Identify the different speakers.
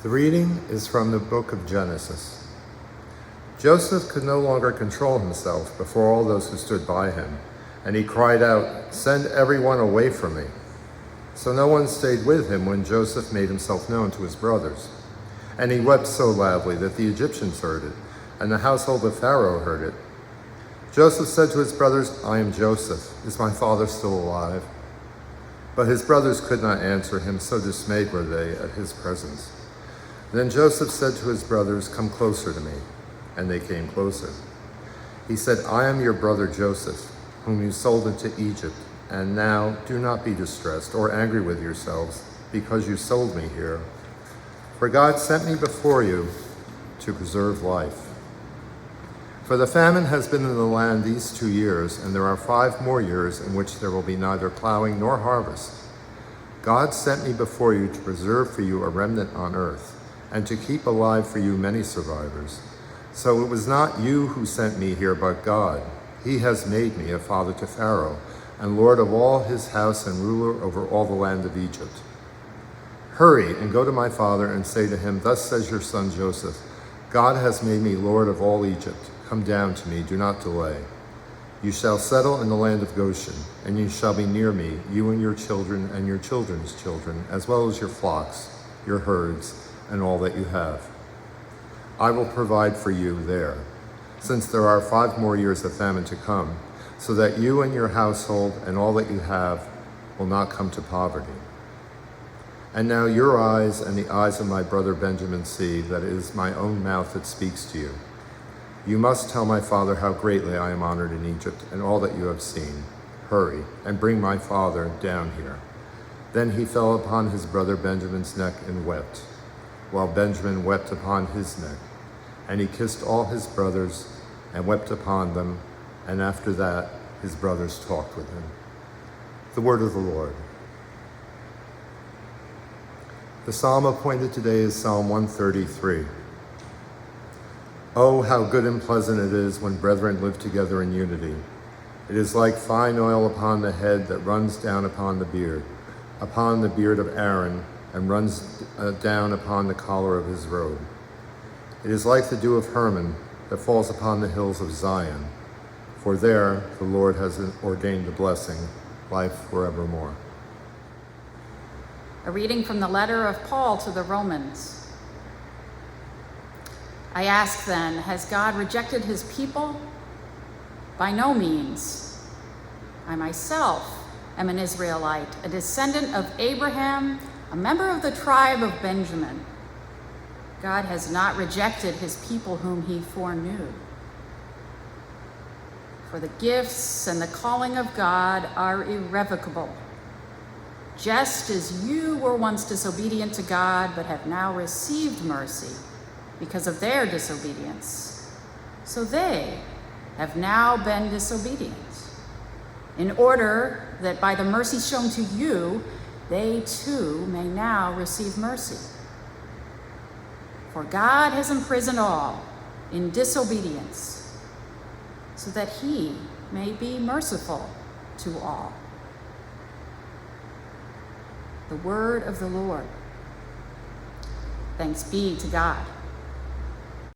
Speaker 1: The reading is from the book of Genesis. Joseph could no longer control himself before all those who stood by him, and he cried out, "Send everyone away from me." So no one stayed with him when Joseph made himself known to his brothers. And he wept so loudly that the Egyptians heard it, and the household of Pharaoh heard it. Joseph said to his brothers, "I am Joseph. Is my father still alive?" But his brothers could not answer him, so dismayed were they at his presence. Then Joseph said to his brothers, "Come closer to me." And they came closer. He said, "I am your brother Joseph, whom you sold into Egypt. And now do not be distressed or angry with yourselves because you sold me here. For God sent me before you to preserve life. For the famine has been in the land these 2 years, and there are 5 more years in which there will be neither plowing nor harvest. God sent me before you to preserve for you a remnant on earth, and to keep alive for you many survivors. So it was not you who sent me here, but God. He has made me a father to Pharaoh, and lord of all his house and ruler over all the land of Egypt. Hurry and go to my father and say to him, 'Thus says your son Joseph, God has made me lord of all Egypt. Come down to me, do not delay. You shall settle in the land of Goshen, and you shall be near me, you and your children and your children's children, as well as your flocks, your herds, and all that you have. I will provide for you there, since there are 5 more years of famine to come, so that you and your household and all that you have will not come to poverty. And now your eyes and the eyes of my brother Benjamin see that it is my own mouth that speaks to you. You must tell my father how greatly I am honored in Egypt and all that you have seen. Hurry and bring my father down here." Then he fell upon his brother Benjamin's neck and wept, while Benjamin wept upon his neck. And he kissed all his brothers and wept upon them, and after that his brothers talked with him. The word of the Lord. The psalm appointed today is Psalm 133. Oh, how good and pleasant it is when brethren live together in unity. It is like fine oil upon the head that runs down upon the beard of Aaron, and runs down upon the collar of his robe. It is like the dew of Hermon that falls upon the hills of Zion. For there the Lord has ordained a blessing, life forevermore.
Speaker 2: A reading from the letter of Paul to the Romans. I ask then, has God rejected his people? By no means. I myself am an Israelite, a descendant of Abraham, a member of the tribe of Benjamin. God has not rejected his people whom he foreknew. For the gifts and the calling of God are irrevocable. Just as you were once disobedient to God, but have now received mercy because of their disobedience, so they have now been disobedient, in order that by the mercy shown to you, they too may now receive mercy. For God has imprisoned all in disobedience, so that he may be merciful to all. The word of the Lord. Thanks be to God.